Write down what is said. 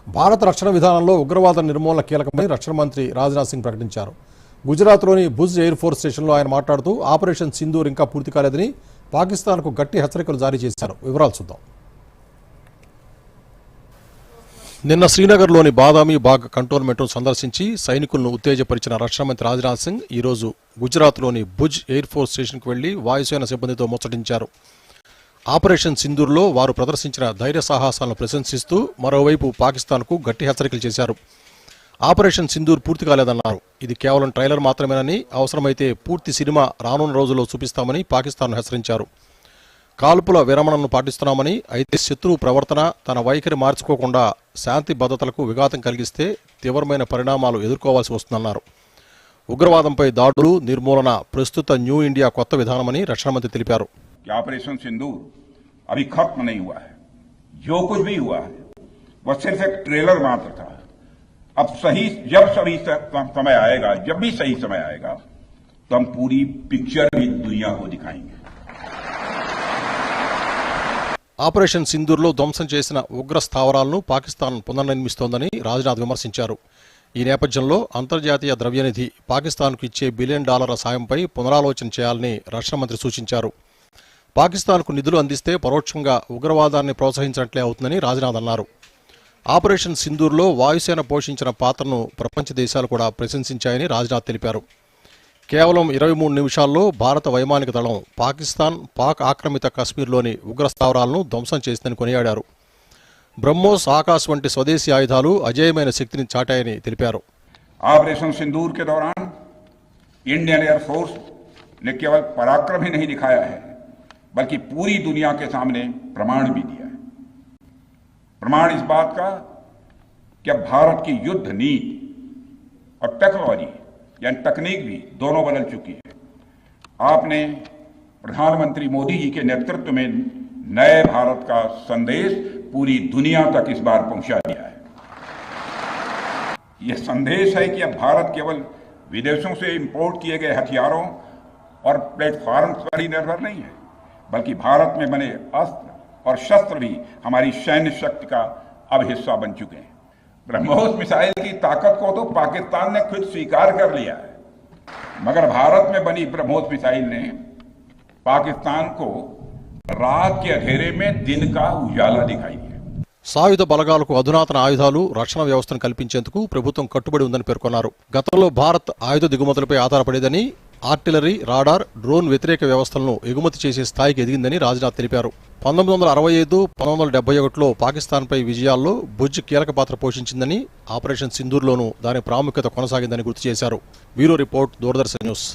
భారత రక్షణ విధానంలో ఉగ్రవాద నిర్మూలన కీలకమని రక్షణ మంత్రి రాజ్నాథ్ సింగ్ ప్రకటించారు. గుజరాత్లోని భుజ్ ఎయిర్ ఫోర్స్ స్టేషన్లో ఆయన మాట్లాడుతూ ఆపరేషన్ సింధూర్ ఇంకా పూర్తి కాలేదని పాకిస్తాన్కు గట్టి హెచ్చరికలు జారీ చేశారు. వివరాలు చూద్దాం. నిన్న శ్రీనగర్లోని బాదామి బాగ్ కంటోన్మెంట్ను సందర్శించి సైనికులను ఉత్తేజపరిచిన రక్షణ మంత్రి రాజ్నాథ్ సింగ్ ఈరోజు గుజరాత్లోని భుజ్ ఎయిర్ ఫోర్స్ స్టేషన్కు వెళ్లి వాయుసేన సిబ్బందితో ముచ్చటించారు. ఆపరేషన్ సింధూర్లో వారు ప్రదర్శించిన ధైర్య సాహసాలను ప్రశంసిస్తూ మరోవైపు పాకిస్తాన్కు గట్టి హెచ్చరికలు చేశారు. ఆపరేషన్ సింధూర్ పూర్తి కాలేదన్నారు. ఇది కేవలం ట్రైలర్ మాత్రమేనని, అవసరమైతే పూర్తి సినిమా రానున్న రోజుల్లో చూపిస్తామని పాకిస్తాన్ను హెచ్చరించారు. కాల్పుల విరమణను పాటిస్తున్నామని, అయితే శత్రువు ప్రవర్తన తన వైఖరి మార్చుకోకుండా శాంతి భద్రతలకు విఘాతం కలిగిస్తే తీవ్రమైన పరిణామాలు ఎదుర్కోవాల్సి వస్తుందన్నారు. ఉగ్రవాదంపై దాడులు నిర్మూలన ప్రస్తుత న్యూ ఇండియా కొత్త విధానమని రక్షణ మంత్రి తెలిపారు. ऑपरेशन सिंदूर अभी खत्म नहीं हुआ है. जो कुछ भी हुआ है वह सिर्फ एक ट्रेलर मात्र था. अब जब सही समय आएगा, जब भी सही समय आएगा तो हम पूरी पिक्चर भी दुनिया को दिखाएंगे. ఆపరేషన్ సింధూర్లో ధ్వంసం చేసిన ఉగ్ర స్థావరాలను పాకిస్తాన్ పునర్నిర్మిస్తోందని రాజ్నాథ్ విమర్శించారు. ఈ నేపథ్యంలో అంతర్జాతీయ ద్రవ్యనిధి పాకిస్తాన్కు ఇచ్చే $1 బిలియన్ సాయంపై పునరాలోచన చేయాలని రక్షణ మంత్రి సూచించారు. పాకిస్తాన్కు నిధులు అందిస్తే పరోక్షంగా ఉగ్రవాదాన్ని ప్రోత్సహించినట్లే అవుతుందని రాజ్నాథ్ అన్నారు. ఆపరేషన్ సింధూర్లో వాయుసేన పోషించిన పాత్రను ప్రపంచ దేశాలు కూడా ప్రశంసించాయని రాజ్నాథ్ తెలిపారు. కేవలం 23 నిమిషాల్లో భారత వైమానిక దళం పాక్ ఆక్రమిత కశ్మీర్లోని ఉగ్ర స్థావరాలను ధ్వంసం చేసిందని కొనియాడారు. బ్రహ్మోస్, ఆకాశ్ వంటి స్వదేశీ ఆయుధాలు అజేయమైన శక్తిని చాటాయని తెలిపారు. ఆపరేషన్ సింధూర్ के दौरान इंडियन एयरफोर्स ने केवल पराक्रम ही नहीं दिखाया है, बल्कि पूरी दुनिया के सामने प्रमाण भी दिया है. प्रमाण इस बात का कि अब भारत की युद्ध नीति और टेक्नोलॉजी यानी तकनीक भी दोनों बदल चुकी है. आपने प्रधानमंत्री मोदी जी के नेतृत्व में नए भारत का संदेश पूरी दुनिया तक इस बार पहुंचा दिया है. यह संदेश है कि अब भारत केवल विदेशों से इंपोर्ट किए गए हथियारों और प्लेटफॉर्म पर ही निर्भर नहीं है, बल्कि भारत में बने अस्त्र और शस्त्र भी हमारी सैन्य शक्ति का अब हिस्सा बन चुके हैं. ब्रह्मोस मिसाइल की ताकत को तो पाकिस्तान ने खुद स्वीकार कर लिया है, मगर भारत में बनी ब्रह्मोस मिसाइल ने पाकिस्तान को रात के अंधेरे में दिन का उजाला दिखाई दिया. సాయుధ బలగాలకు అధునాతన ఆయుధాలు, రక్షణ వ్యవస్థను కల్పించేందుకు ప్రభుత్వం కట్టుబడి ఉందని పేర్కొన్నారు. గతంలో భారత్ ఆయుధ దిగుమతులపై ఆధారపడేదని, ఆర్టిలరీ, రాడార్, డ్రోన్ వ్యతిరేక వ్యవస్థలను ఎగుమతి చేసే స్థాయికి ఎదిగిందని రాజ్నాథ్ తెలిపారు. 1965, 1971లో పాకిస్తాన్పై విజయాల్లో భుజ్ కీలక పాత్ర పోషించిందని, ఆపరేషన్ సింధూర్లోనూ దాని ప్రాముఖ్యత కొనసాగిందని గుర్తు చేశారు. Bureau report, Doordarshan news.